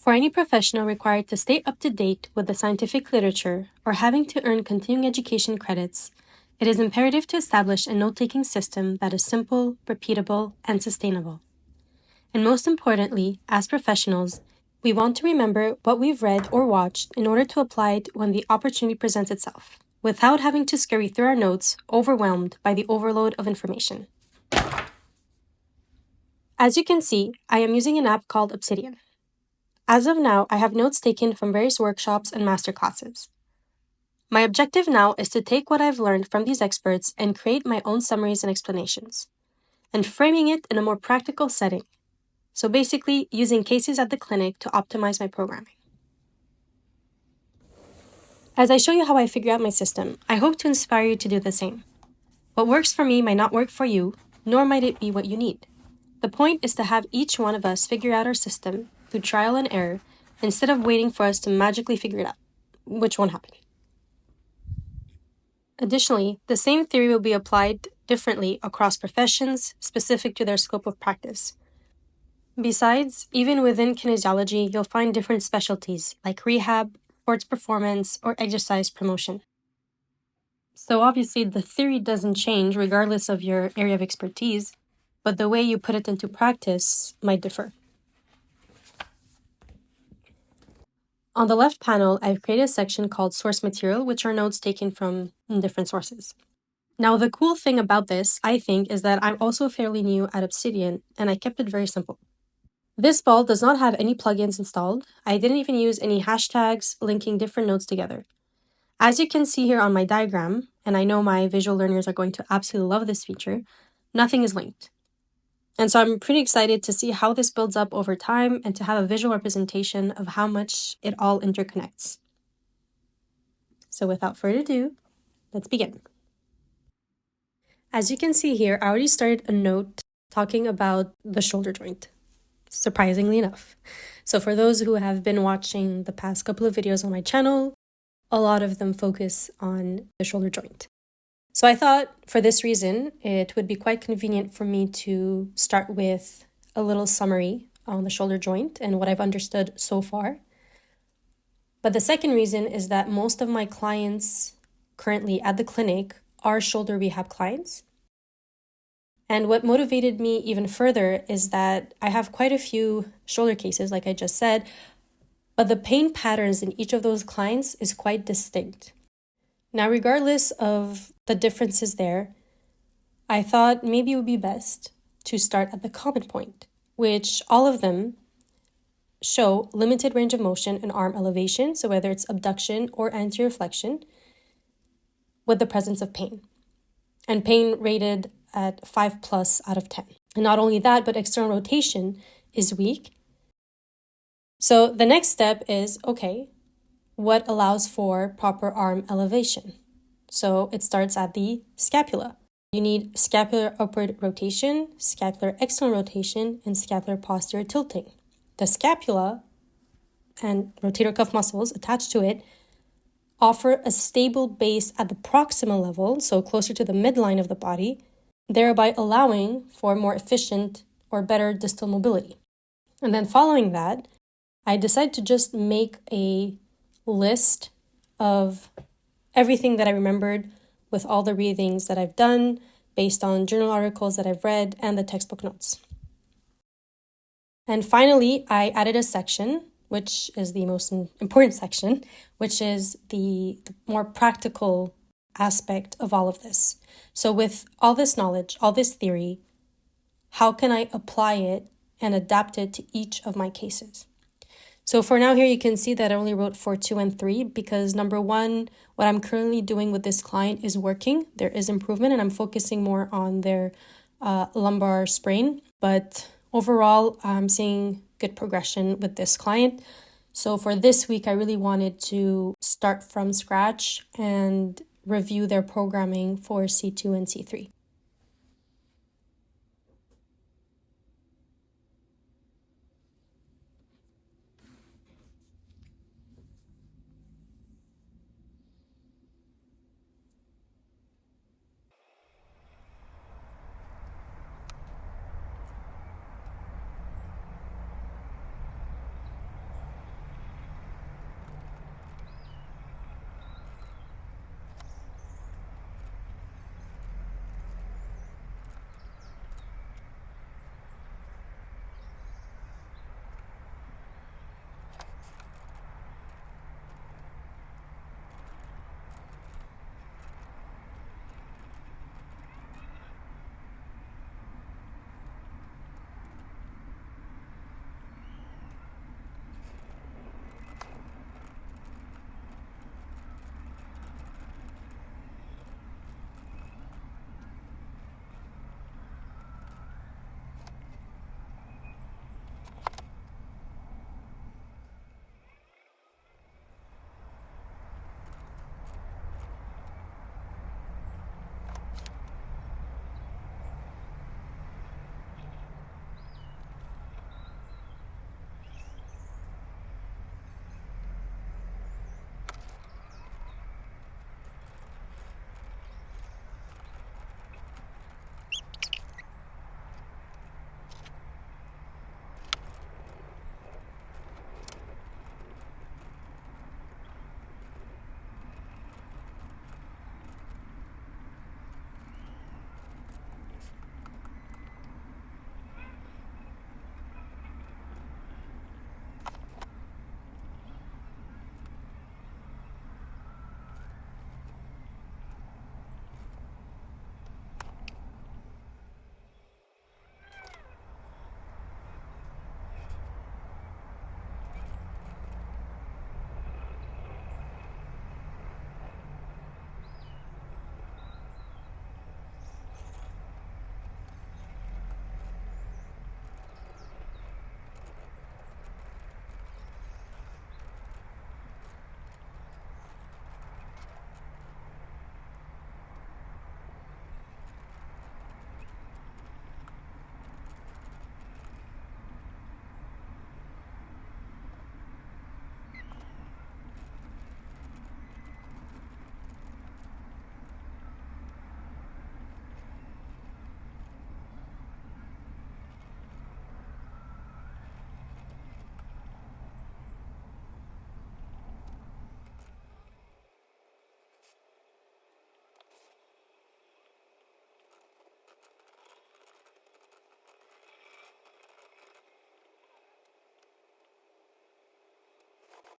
For any professional required to stay up to date with the scientific literature or having to earn continuing education credits, it is imperative to establish a note-taking system that is simple, repeatable, and sustainable. And most importantly, as professionals, we want to remember what we've read or watched in order to apply it when the opportunity presents itself, without having to scurry through our notes, overwhelmed by the overload of information. As you can see, I am using an app called Obsidian. As of now, I have notes taken from various workshops and masterclasses. My objective now is to take what I've learned from these experts and create my own summaries and explanations, and framing it in a more practical setting. So basically, using cases at the clinic to optimize my programming. As I show you how I figure out my system, I hope to inspire you to do the same. What works for me might not work for you, nor might it be what you need. The point is to have each one of us figure out our system through trial and error, instead of waiting for us to magically figure it out, which won't happen. Additionally, the same theory will be applied differently across professions specific to their scope of practice. Besides, even within kinesiology, you'll find different specialties like rehab, sports performance, or exercise promotion. So obviously, the theory doesn't change regardless of your area of expertise, but the way you put it into practice might differ. On the left panel, I've created a section called Source Material, which are notes taken from different sources. Now, the cool thing about this, I think, is that I'm also fairly new at Obsidian, and I kept it very simple. This ball does not have any plugins installed. I didn't even use any hashtags linking different notes together. As you can see here on my diagram, and I know my visual learners are going to absolutely love this feature, nothing is linked. And so I'm pretty excited to see how this builds up over time and to have a visual representation of how much it all interconnects. So without further ado, let's begin. As you can see here, I already started a note talking about the shoulder joint, surprisingly enough. So for those who have been watching the past couple of videos on my channel, a lot of them focus on the shoulder joint. So I thought for this reason, it would be quite convenient for me to start with a little summary on the shoulder joint and what I've understood so far. But the second reason is that most of my clients currently at the clinic are shoulder rehab clients. And what motivated me even further is that I have quite a few shoulder cases, like I just said, but the pain patterns in each of those clients is quite distinct. Now, regardless of the differences there, I thought maybe it would be best to start at the common point, which all of them show limited range of motion and arm elevation, so whether it's abduction or anterior flexion, with the presence of pain. And pain rated at 5+ out of 10. And not only that, but external rotation is weak. So the next step is, okay, what allows for proper arm elevation? So it starts at the scapula. You need scapular upward rotation, scapular external rotation, and scapular posterior tilting. The scapula and rotator cuff muscles attached to it offer a stable base at the proximal level, so closer to the midline of the body, thereby allowing for more efficient or better distal mobility. And then following that, I decided to just make a list of everything that I remembered with all the readings that I've done based on journal articles that I've read and the textbook notes. And finally, I added a section, which is the most important section, which is the more practical aspect of all of this. So with all this knowledge, all this theory, how can I apply it and adapt it to each of my cases? So for now here, you can see that I only wrote for 2 and 3 because number 1, what I'm currently doing with this client is working. There is improvement and I'm focusing more on their lumbar sprain. But overall, I'm seeing good progression with this client. So for this week, I really wanted to start from scratch and review their programming for C2 and C3.